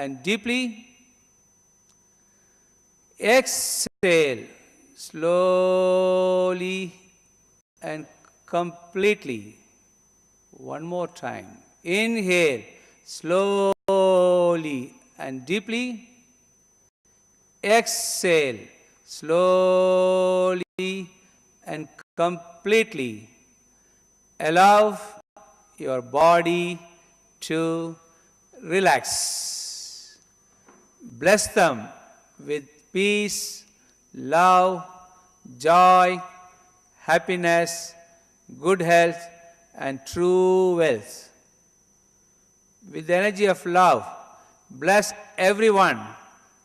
and deeply. Exhale slowly and completely. One more time. Inhale slowly and deeply. Exhale slowly and completely. Allow your body to relax. Bless them with peace, love, joy, happiness, good health, and true wealth. With the energy of love, bless everyone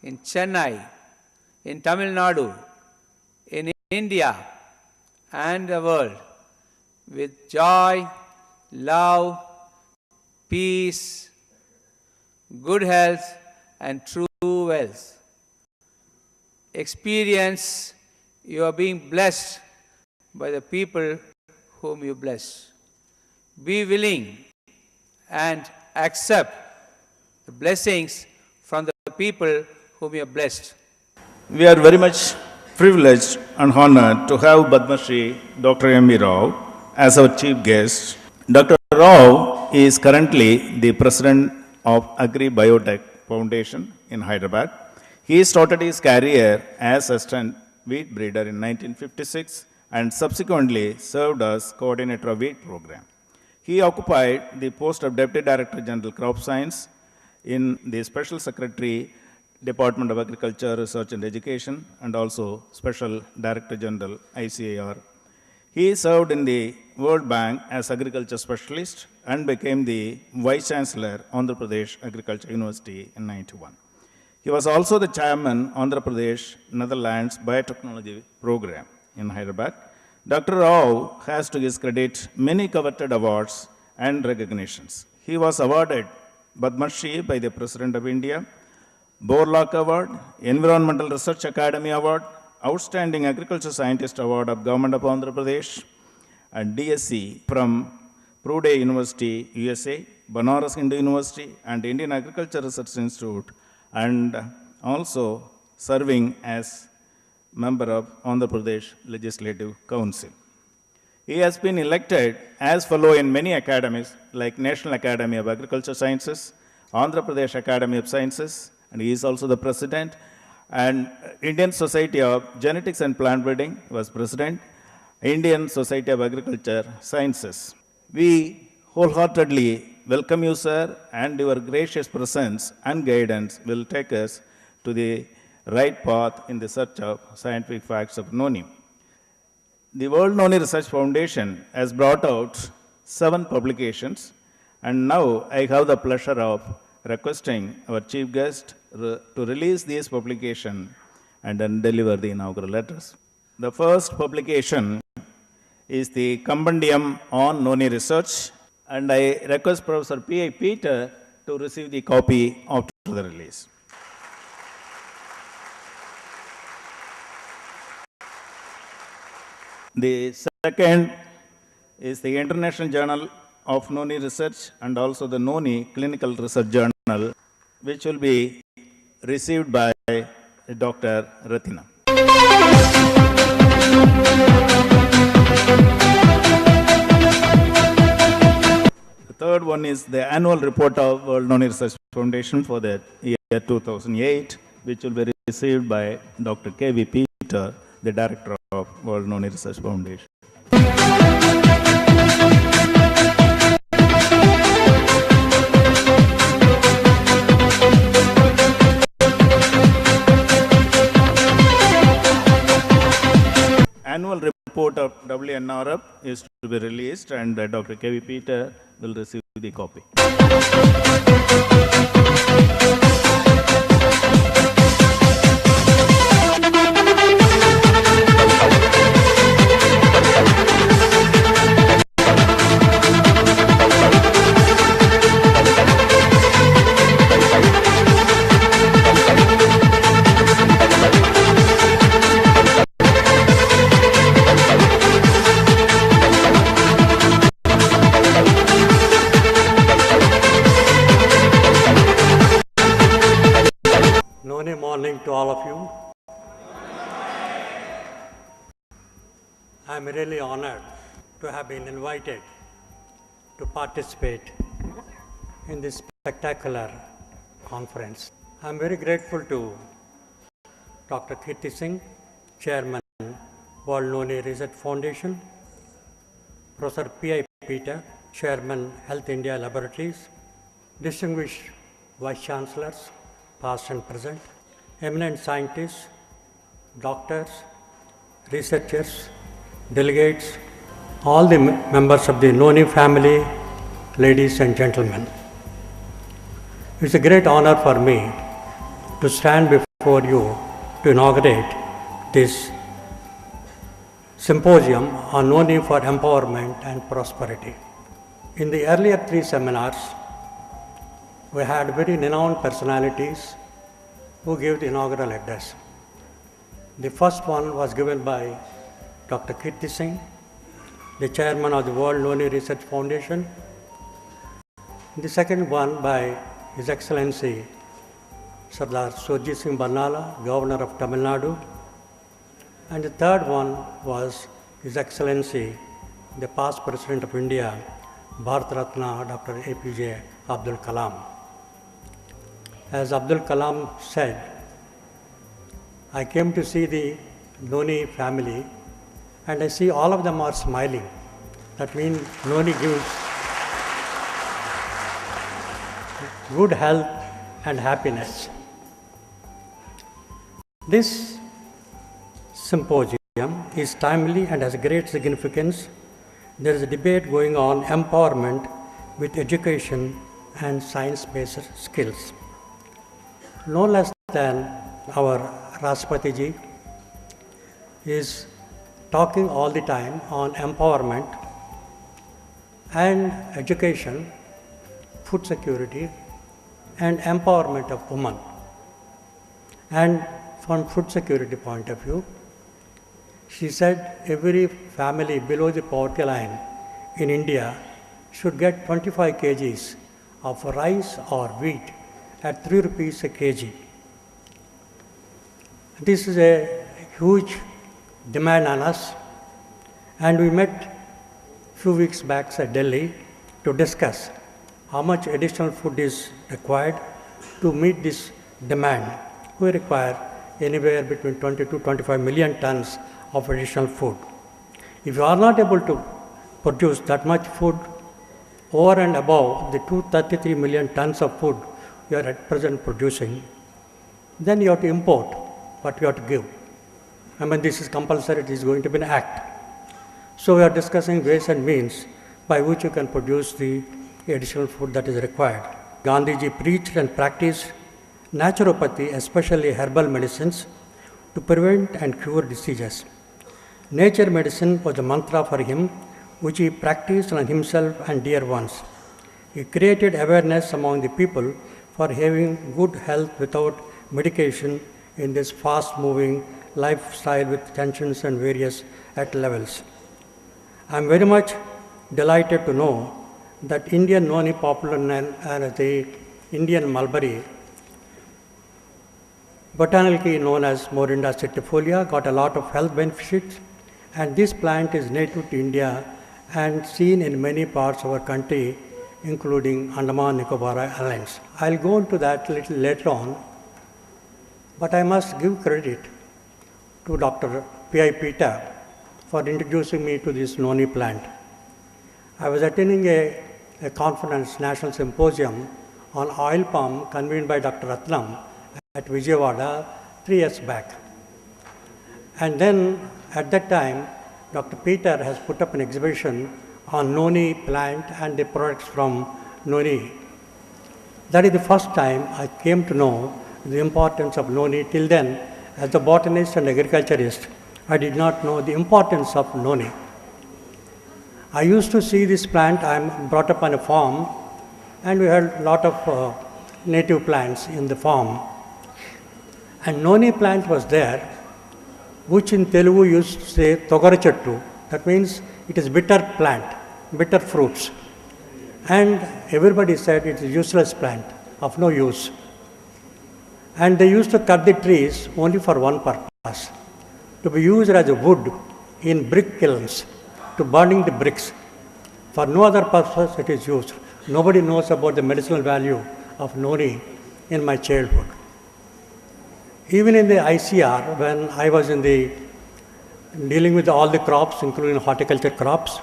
in Chennai, in Tamil Nadu, in India, and the world with joy, love, peace, good health, and true wealth. Experience you are being blessed by the people whom you bless. Be willing and accept the blessings from the people whom you have blessed. We are very much privileged and honored to have Padma Shri Dr. M.V. Rao as our chief guest. Dr. Rao is currently the president of Agri Biotech Foundation in Hyderabad. He started his career as assistant wheat breeder in 1956 and subsequently served as coordinator of wheat program. He occupied the post of Deputy Director General Crop Science in the Special Secretary Department of Agriculture, Research and Education, and also Special Director General ICAR. He served in the World Bank as Agriculture Specialist and became the Vice Chancellor, Andhra Pradesh Agriculture University in 1991. He was also the chairman, Andhra Pradesh Netherlands Biotechnology Program in Hyderabad. Dr. Rao has to his credit many coveted awards and recognitions. He was awarded Padma Shri by the President of India, Borlaug Award, Environmental Research Academy Award, Outstanding Agriculture Scientist Award of Government of Andhra Pradesh, and DSc from Purdue University, USA, Banaras Hindu University, and Indian Agriculture Research Institute, and also serving as member of Andhra Pradesh Legislative Council. He has been elected as fellow in many academies like National Academy of Agriculture Sciences, Andhra Pradesh Academy of Sciences, and he is also the president, and Indian Society of Genetics and Plant Breeding was president, Indian Society of Agriculture Sciences. We wholeheartedly welcome you, sir, and your gracious presence and guidance will take us to the right path in the search of scientific facts of Noni. The World Noni Research Foundation has brought out 7 publications, and now I have the pleasure of requesting our chief guest to release these publications and then deliver the inaugural letters. The first publication is the Compendium on Noni Research, and I request Professor P.I. Peter to receive the copy after the release. The second is the International Journal of Noni Research and also the Noni Clinical Research Journal, which will be received by Dr. Rathina. The third one is the annual report of World Noni Research Foundation for the year 2008, which will be received by Dr. K.V. Peter, the director of World Noni Research Foundation. Annual report of WNRF is to be released, and Dr. K.V. Peter will receive the copy. I am really honored to have been invited to participate in this spectacular conference. I am very grateful to Dr. Kirti Singh, Chairman, World Noni Research Foundation, Professor P.I. Peter, Chairman, Health India Laboratories, distinguished Vice Chancellors, past and present, eminent scientists, doctors, researchers, delegates, all the members of the Noni family, ladies and gentlemen. It's a great honor for me to stand before you to inaugurate this symposium on Noni for empowerment and prosperity. In the earlier three seminars, we had very renowned personalities who gave the inaugural address. The first one was given by Dr. Kirti Singh, the chairman of the World Noni Research Foundation. The second one by His Excellency Sardar Surjit Singh Barnala, Governor of Tamil Nadu. And the third one was His Excellency, the past President of India, Bharat Ratna, Dr. APJ Abdul Kalam. As Abdul Kalam said, I came to see the Noni family and I see all of them are smiling. That means Noni gives good health and happiness. This symposium is timely and has great significance. There is a debate going on empowerment with education and science-based skills. No less than our Rashtrapati ji is talking all the time on empowerment and education, food security, and empowerment of women. And from food security point of view, she said every family below the poverty line in India should get 25 kgs of rice or wheat at 3 rupees a kg. This is a huge demand on us, and we met few weeks back at Delhi to discuss how much additional food is required to meet this demand. We require anywhere between 20 to 25 million tons of additional food. If you are not able to produce that much food over and above the 233 million tons of food you are at present producing, then you have to import what you have to give. I mean, this is compulsory, it is going to be an act. So we are discussing ways and means by which you can produce the additional food that is required. Gandhiji preached and practiced naturopathy, especially herbal medicines, to prevent and cure diseases. Nature medicine was the mantra for him, which he practiced on himself and dear ones. He created awareness among the people for having good health without medication in this fast-moving lifestyle with tensions and various at levels. I am very much delighted to know that Indian Noni, popular as the Indian mulberry, botanically known as Morinda citifolia, got a lot of health benefits, and this plant is native to India and seen in many parts of our country, including Andaman Nicobar Islands. I'll go into that a little later on, but I must give credit to Dr. P.I. Peter for introducing me to this Noni plant. I was attending a conference, national symposium on oil palm convened by Dr. Ratnam at Vijayawada 3 years back. And then at that time, Dr. Peter has put up an exhibition on Noni plant and the products from Noni. That is the first time I came to know the importance of Noni. Till then, as a botanist and agriculturist, I did not know the importance of Noni. I used to see this plant. I am brought up on a farm, and we had a lot of native plants in the farm. And Noni plant was there, which in Telugu used to say Togarachattu. That means it is bitter plant, bitter fruits. And everybody said it is useless plant, of no use. And they used to cut the trees only for one purpose, to be used as a wood in brick kilns to burning the bricks. For no other purpose it is used. Nobody knows about the medicinal value of noni in my childhood. Even in the ICR, when I was dealing with all the crops, including horticulture crops,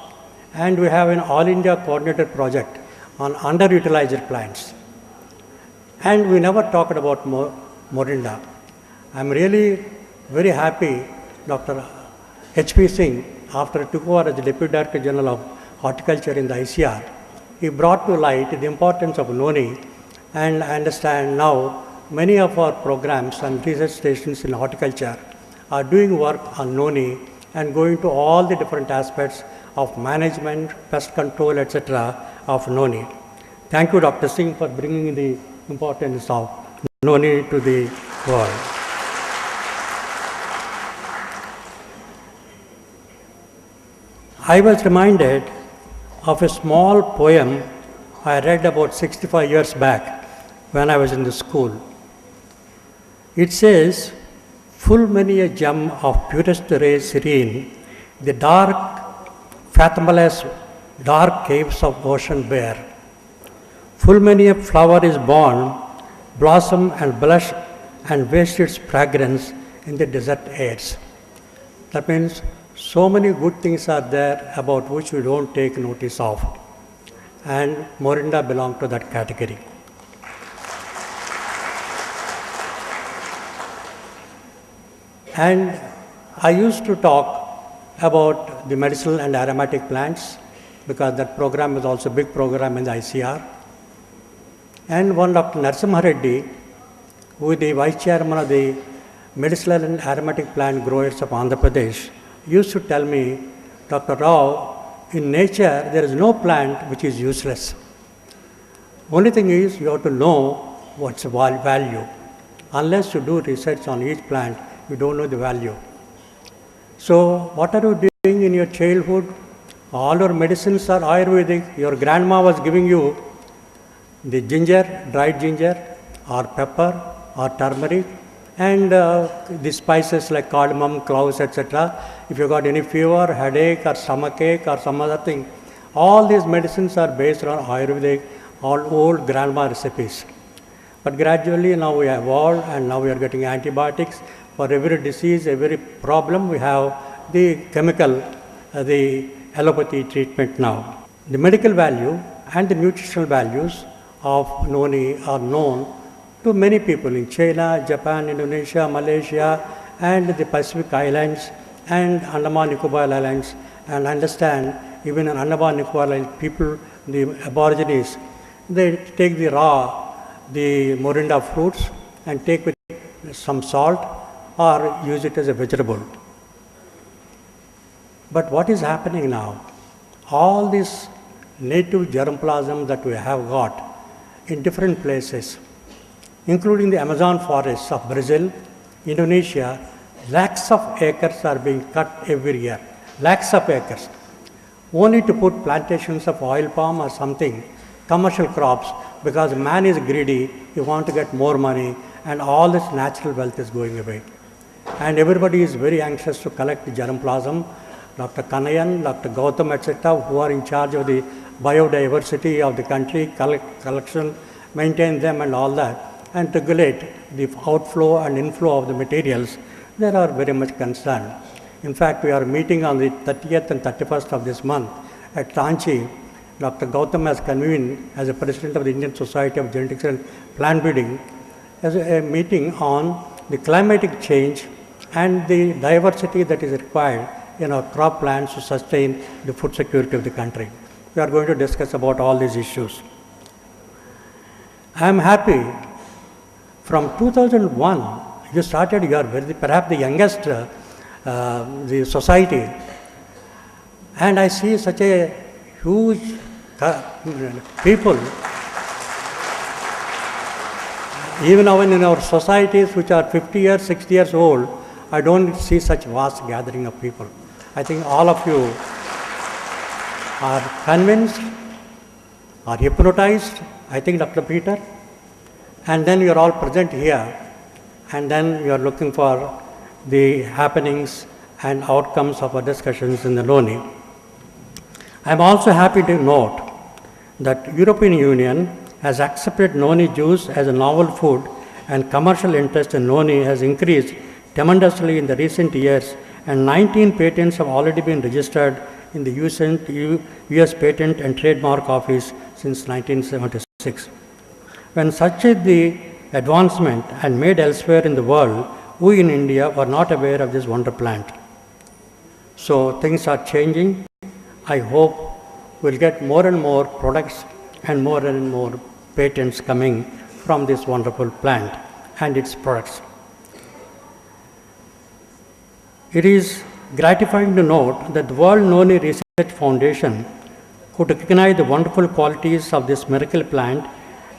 and we have an all India coordinated project on underutilized plants. And we never talked about Morinda. I'm really very happy Dr. H.P. Singh, after he took over as the Deputy Director General of Horticulture in the ICR, he brought to light the importance of noni, and I understand now many of our programs and research stations in horticulture are doing work on noni and going to all the different aspects of management, pest control, etc. of noni. Thank you, Dr. Singh, for bringing the importance of noni to the world. I was reminded of a small poem I read about 65 years back when I was in the school. It says, full many a gem of purest ray serene, the dark, fathomless, dark caves of ocean bear. Full many a flower is born, blossom and blush and waste its fragrance in the desert airs. That means so many good things are there about which we don't take notice of. And Morinda belongs to that category. And I used to talk about the medicinal and aromatic plants because that program is also a big program in the ICR. And one Dr. Narasimha Reddy, who is the Vice Chairman of the Medicinal and Aromatic Plant Growers of Andhra Pradesh, used to tell me, Dr. Rao, in nature there is no plant which is useless. Only thing is you have to know what's the value. Unless you do research on each plant, you don't know the value. So what are you doing in your childhood? All your medicines are Ayurvedic. Your grandma was giving you the ginger, dried ginger, or pepper, or turmeric, and the spices like cardamom, cloves, etc. If you got any fever, headache, or stomachache, or some other thing, all these medicines are based on Ayurvedic, all old grandma recipes. But gradually now we have evolved, and now we are getting antibiotics. For every disease, every problem, we have the chemical, the allopathy treatment now. The medical value and the nutritional values of noni are known to many people in China, Japan, Indonesia, Malaysia, and the Pacific Islands, and Andaman Nicobar Islands. And understand, even in Andaman Nicobar Islands, people, the aborigines, they take the Morinda fruits and take with some salt or use it as a vegetable. But what is happening now? All this native germplasm that we have got in different places, including the Amazon forests of Brazil, Indonesia, lakhs of acres are being cut every year. Lakhs of acres. Only to put plantations of oil palm or something, commercial crops, because man is greedy, he wants to get more money, and all this natural wealth is going away. And everybody is very anxious to collect the germplasm. Dr. Kanayan, Dr. Gautam, etc., who are in charge of the biodiversity of the country, collection, maintain them and all that, and regulate the outflow and inflow of the materials, they are very much concerned. In fact, we are meeting on the 30th and 31st of this month at Ranchi. Dr. Gautam has convened as a president of the Indian Society of Genetics and Plant Breeding as a meeting on the climatic change and the diversity that is required in our crop plants to sustain the food security of the country. We are going to discuss about all these issues. I am happy. From 2001, you started, you are perhaps the youngest the society, and I see such a huge people. Even in our societies which are 50 years, 60 years old, I don't see such vast gathering of people. I think all of you are convinced, are hypnotized, I think Dr. Peter, and then you are all present here, and then you are looking for the happenings and outcomes of our discussions in the Noni. I am also happy to note that European Union has accepted Noni juice as a novel food, and commercial interest in Noni has increased tremendously in the recent years, and 19 patents have already been registered in the US Patent and Trademark Office since 1976. When such is the advancement and made elsewhere in the world, we in India were not aware of this wonder plant. So things are changing. I hope we'll get more and more products and more patents coming from this wonderful plant and its products. It is gratifying to note that the World Noni Research Foundation could recognize the wonderful qualities of this miracle plant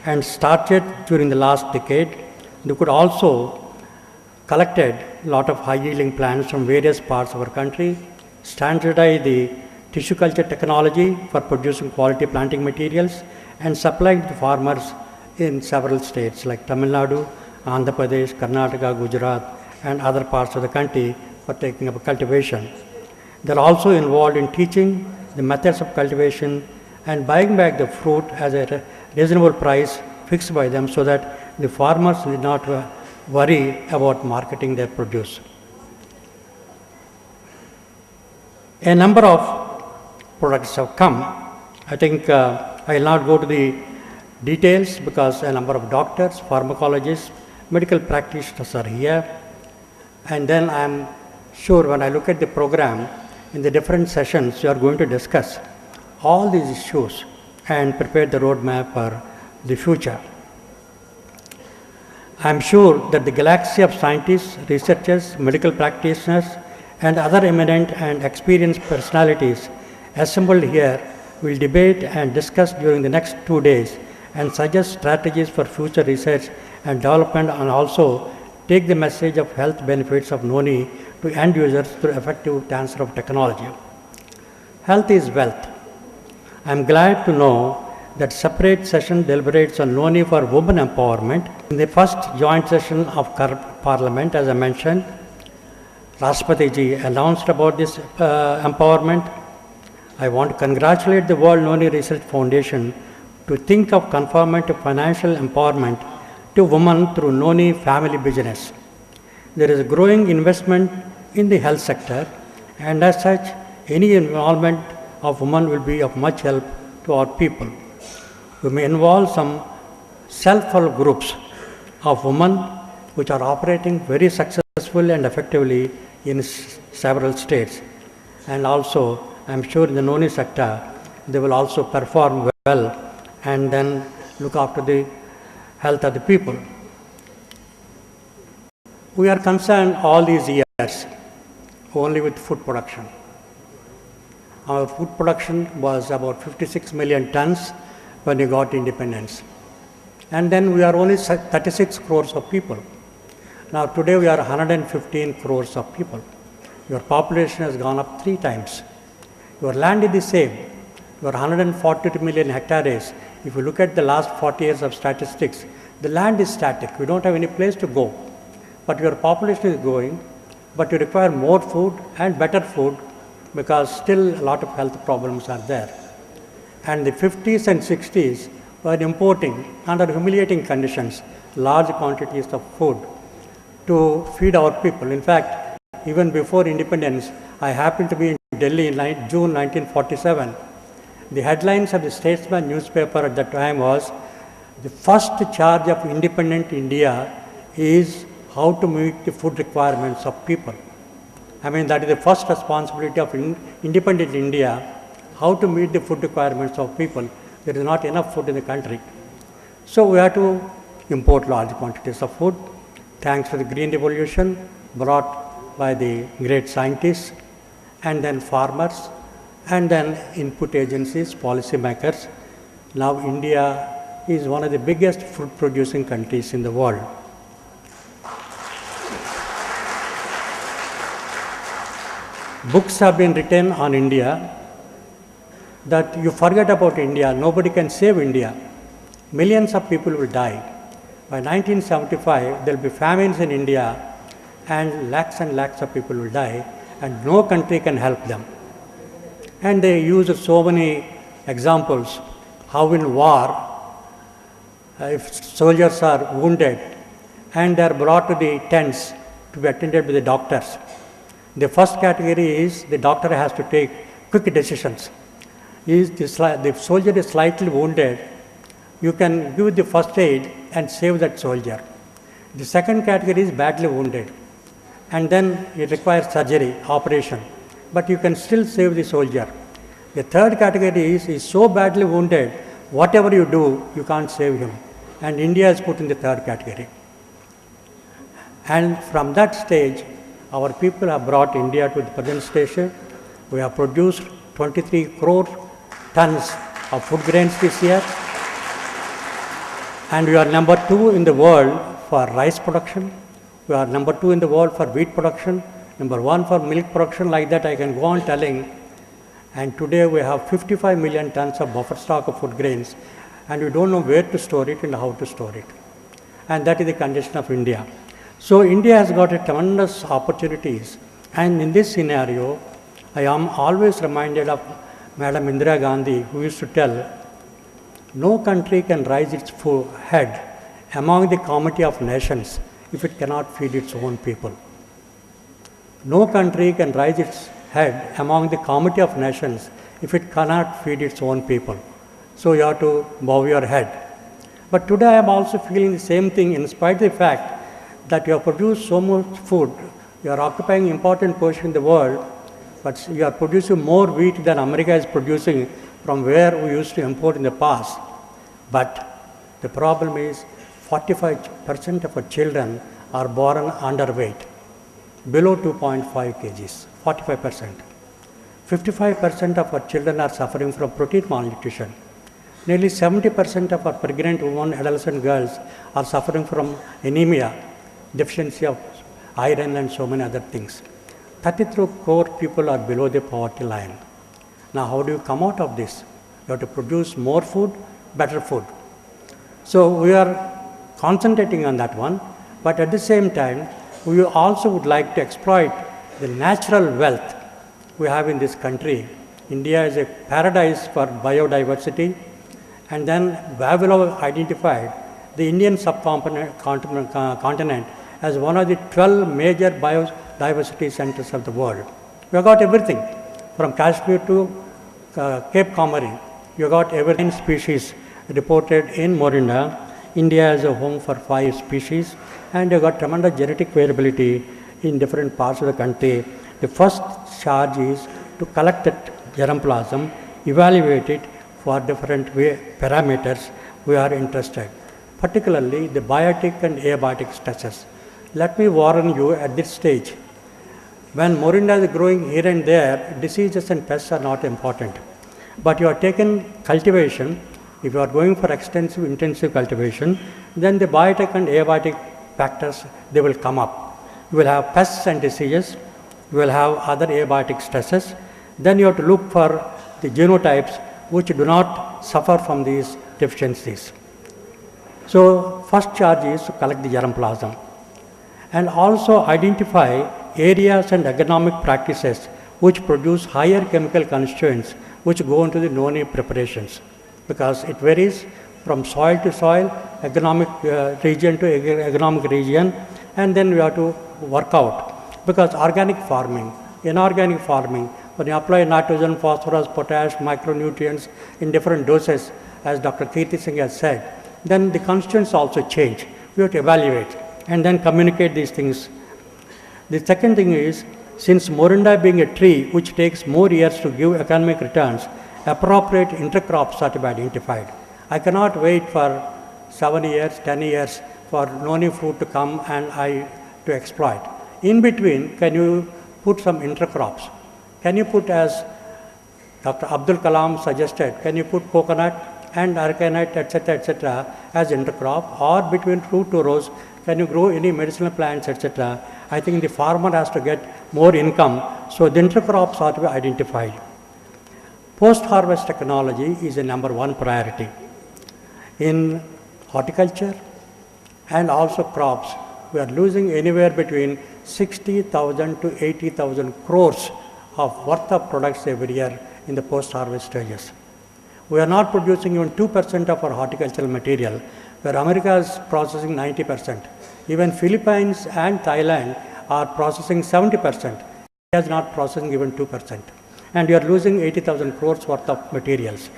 and started during the last decade. They could also collected a lot of high-yielding plants from various parts of our country, standardized the tissue culture technology for producing quality planting materials, and supplied to farmers in several states like Tamil Nadu, Andhra Pradesh, Karnataka, Gujarat, and other parts of the country for taking up cultivation. They are also involved in teaching the methods of cultivation and buying back the fruit at a reasonable price fixed by them so that the farmers need not worry about marketing their produce. A number of products have come. I think I will not go to the details because a number of doctors, pharmacologists, medical practitioners are here. And then I am sure when I look at the program, in the different sessions, you are going to discuss all these issues and prepare the roadmap for the future. I am sure that the galaxy of scientists, researchers, medical practitioners, and other eminent and experienced personalities assembled here will debate and discuss during the next 2 days and suggest strategies for future research and development, and also take the message of health benefits of Noni to end users through effective transfer of technology. Health is wealth. I am glad to know that separate session deliberates on Noni for women empowerment. In the first joint session of Parliament, as I mentioned, Rashtrapati ji announced about this empowerment. I want to congratulate the World Noni Research Foundation to think of conferment of financial empowerment to women through Noni family business. There is a growing investment in the health sector, and as such, any involvement of women will be of much help to our people. We may involve some self-help groups of women which are operating very successfully and effectively in several states. And also, I am sure in the Noni sector, they will also perform well and then look after the health of the people. We are concerned all these years only with food production. Our food production was about 56 million tons when we got independence. And then we are only 36 crores of people. Now today we are 115 crores of people. Your population has gone up 3 times. Your land is the same. You are 142 million hectares. If you look at the last 40 years of statistics, the land is static. We don't have any place to go. But your population is growing, but you require more food and better food because still a lot of health problems are there. And the 50s and 60s were importing under humiliating conditions large quantities of food to feed our people. In fact, even before independence, I happened to be in Delhi in June 1947. The headlines of the Statesman newspaper at that time was, the first charge of independent India is how to meet the food requirements of people. I mean, that is the first responsibility of independent India, how to meet the food requirements of people. There is not enough food in the country. So we have to import large quantities of food, thanks to the Green Revolution brought by the great scientists, and then farmers, and then input agencies, policy makers. Now India is one of the biggest food producing countries in the world. Books have been written on India that you forget about India, nobody can save India. Millions of people will die. By 1975, there will be famines in India and lakhs of people will die. and no country can help them. And they use so many examples how in war, if soldiers are wounded and they are brought to the tents to be attended by the doctors, the first category is the doctor has to take quick decisions. If the soldier is slightly wounded, you can give the first aid and save that soldier. The second category is badly wounded, and then it requires surgery, operation, but you can still save the soldier. The third category is so badly wounded, whatever you do, you can't save him. And India is put in the third category. And from that stage, our people have brought India to the present station. We have produced 23 crore tons of food grains this year. And we are number 2 in the world for rice production. We are number 2 in the world for wheat production, number 1 for milk production. Like that, I can go on telling. And today we have 55 million tons of buffer stock of food grains, and we don't know where to store it and how to store it. And that is the condition of India. So India has got a tremendous opportunities. And in this scenario, I am always reminded of Madam Indira Gandhi, who used to tell, no country can raise its head among the community of nations if it cannot feed its own people. No country can raise its head among the community of nations if it cannot feed its own people. So you have to bow your head. But today I am also feeling the same thing, in spite of the fact that you have produced so much food, you are occupying important position in the world, but you are producing more wheat than America is producing from where we used to import in the past. But the problem is 45% of our children are born underweight, below 2.5 kgs, 45%. 55% of our children are suffering from protein malnutrition. Nearly 70% of our pregnant women, adolescent girls are suffering from anemia, deficiency of iron and so many other things. 33 crore people are below the poverty line. Now how do you come out of this? You have to produce more food, better food. So we are concentrating on that one, but at the same time, we also would like to exploit the natural wealth we have in this country. India is a paradise for biodiversity, and then Vavilov identified the Indian subcontinent as one of the 12 major biodiversity centers of the world. We have got everything from Kashmir to Cape Comorin. You got every species reported in Morinda. India is a home for 5 species, and you got tremendous genetic variability in different parts of the country. The first charge is to collect that germplasm, evaluate it for different parameters we are interested, particularly the biotic and abiotic stresses. Let me warn you at this stage, when Morinda is growing here and there, diseases and pests are not important. But you are taking cultivation, if you are going for extensive, intensive cultivation, then the biotic and abiotic factors, they will come up. You will have pests and diseases, you will have other abiotic stresses. Then you have to look for the genotypes which do not suffer from these deficiencies. So first charge is to collect the germplasm and also identify areas and agronomic practices which produce higher chemical constituents which go into the noni preparations, because it varies from soil to soil, agronomic region to agronomic region, and then we have to work out. Because organic farming, inorganic farming, when you apply nitrogen, phosphorus, potash, micronutrients in different doses, as Dr. Kirti Singh has said, then the constituents also change. We have to evaluate and then communicate these things. The second thing is, since Morinda being a tree which takes more years to give economic returns, appropriate intercrops are to be identified. I cannot wait for 7 years, 10 years for noni fruit to come and to exploit. In between, can you put some intercrops? Can you put, as Dr. Abdul Kalam suggested, can you put coconut and arecanut, etc., as intercrop, or between 2 rows, can you grow any medicinal plants, etc.? I think the farmer has to get more income, so the intercrops are to be identified. Post-harvest technology is a number 1 priority. In horticulture and also crops, we are losing anywhere between 60,000 to 80,000 crores of worth of products every year in the post-harvest stages. We are not producing even 2% of our horticultural material, where America is processing 90%. Even Philippines and Thailand are processing 70%. India is not processing even 2%. And we are losing 80,000 crores worth of materials.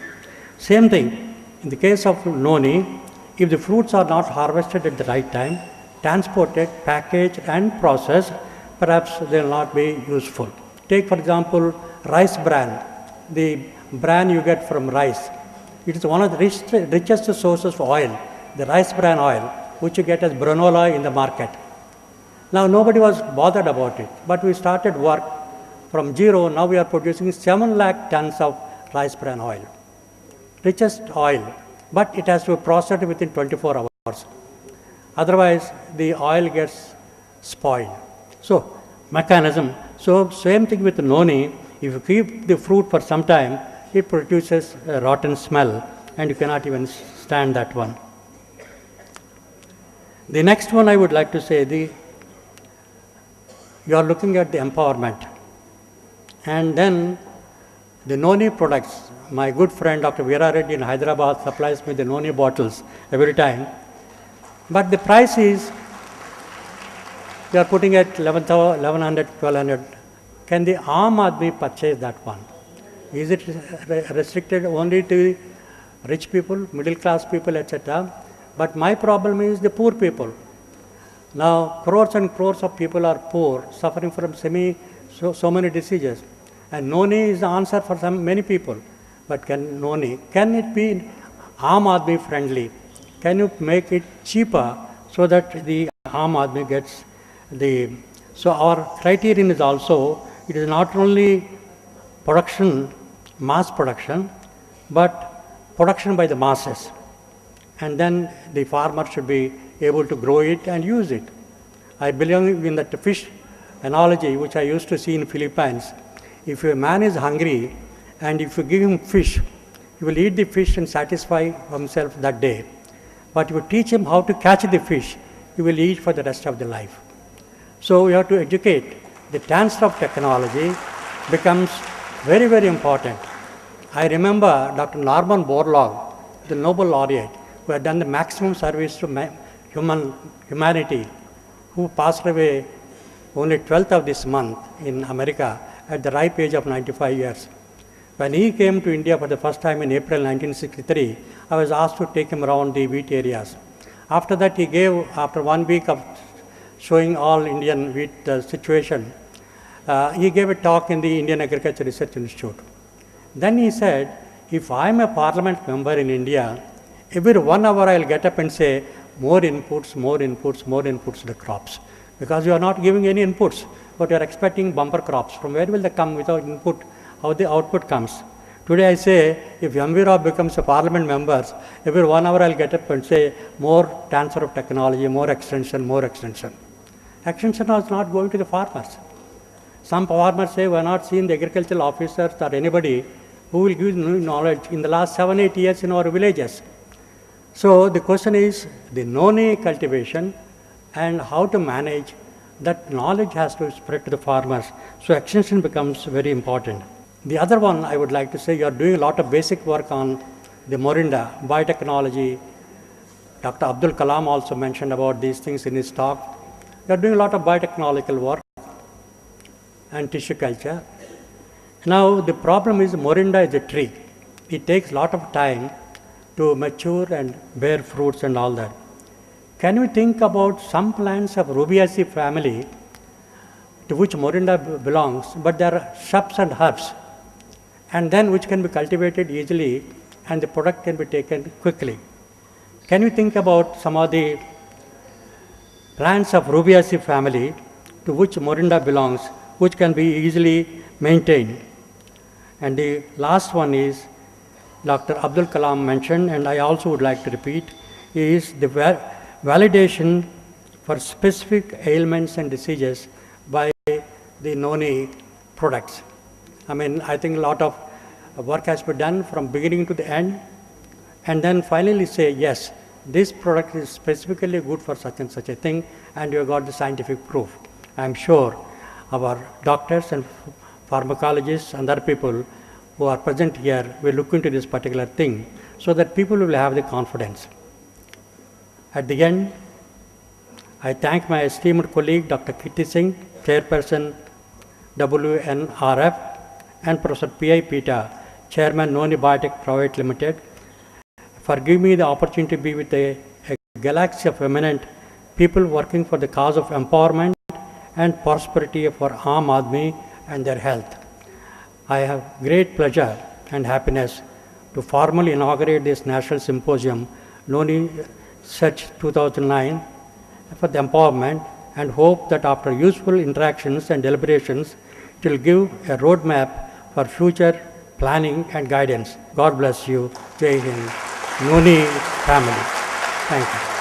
Same thing, in the case of noni, if the fruits are not harvested at the right time, transported, packaged and processed, perhaps they will not be useful. Take for example, rice bran, the bran you get from rice. It is one of the richest sources of oil, the rice bran oil, which you get as granola in the market. Now nobody was bothered about it, but we started work from zero. Now we are producing 7 lakh tons of rice bran oil, richest oil, but it has to be processed within 24 hours. Otherwise, the oil gets spoiled. So, mechanism. So, same thing with noni. If you keep the fruit for some time, it produces a rotten smell, and you cannot even stand that one. The next one I would like to say, you are looking at the empowerment. And then the noni products. My good friend Dr. Veera Reddy in Hyderabad supplies me the noni bottles every time. But the price is, they are putting at 1100, 1200. Can the Aam Aadmi purchase that one? Is it restricted only to rich people, middle class people, etc.? But my problem is the poor people. Now, crores and crores of people are poor, suffering from so many diseases. And noni is the answer for many people. But can it be Aam Aadmi friendly? Can you make it cheaper so that the Aam Aadmi gets the... So our criterion is also, it is not only production, mass production, but production by the masses. And then the farmer should be able to grow it and use it. I believe in that fish analogy, which I used to see in Philippines. If a man is hungry and if you give him fish, he will eat the fish and satisfy himself that day. But if you teach him how to catch the fish, he will eat for the rest of the life. So we have to educate. The transfer of technology becomes very, very important. I remember Dr. Norman Borlaug, the Nobel laureate, who had done the maximum service to humanity, who passed away only 12th of this month in America at the ripe age of 95 years. When he came to India for the first time in April 1963, I was asked to take him around the wheat areas. After that, he gave, after 1 week of showing all Indian wheat situation, he gave a talk in the Indian Agriculture Research Institute. Then he said, if I am a parliament member in India, every 1 hour I will get up and say, more inputs, more inputs, more inputs to the crops. Because you are not giving any inputs, but you are expecting bumper crops. From where will they come without input? How the output comes? Today I say, if M.V. Rao becomes a parliament member, every 1 hour I will get up and say, more transfer of technology, more extension, more extension. Extension is not going to the farmers. Some farmers say, we have not seen the agricultural officers or anybody who will give new knowledge in the last 7-8 years in our villages. So the question is the noni cultivation and how to manage that knowledge has to spread to the farmers. So extension becomes very important. The other one I would like to say, you are doing a lot of basic work on the Morinda, biotechnology. Dr. Abdul Kalam also mentioned about these things in his talk. You are doing a lot of biotechnological work and tissue culture. Now the problem is Morinda is a tree. It takes a lot of time to mature and bear fruits and all that. Can we think about some plants of Rubiaceae family to which Morinda belongs, but they are shrubs and herbs, and then which can be cultivated easily and the product can be taken quickly. Can you think about some of the plants of Rubiaceae family to which Morinda belongs, which can be easily maintained? And the last one is Dr. Abdul Kalam mentioned, and I also would like to repeat, is the validation for specific ailments and diseases by the noni products. I mean, I think a lot of work has been done from beginning to the end, and then finally say, yes, this product is specifically good for such and such a thing, and you have got the scientific proof. I'm sure our doctors and pharmacologists and other people who are present here will look into this particular thing so that people will have the confidence. At the end, I thank my esteemed colleague Dr. Kitty Singh, Chairperson WNRF, and Professor P.I. Pita, Chairman Noni Biotech Private Limited, for giving me the opportunity to be with a galaxy of eminent people working for the cause of empowerment and prosperity for Aam Aadmi and their health. I have great pleasure and happiness to formally inaugurate this National Symposium, Noni Search 2009, for the empowerment, and hope that after useful interactions and deliberations, it will give a roadmap for future planning and guidance. God bless you. Jai Hind. Noni family. Thank you.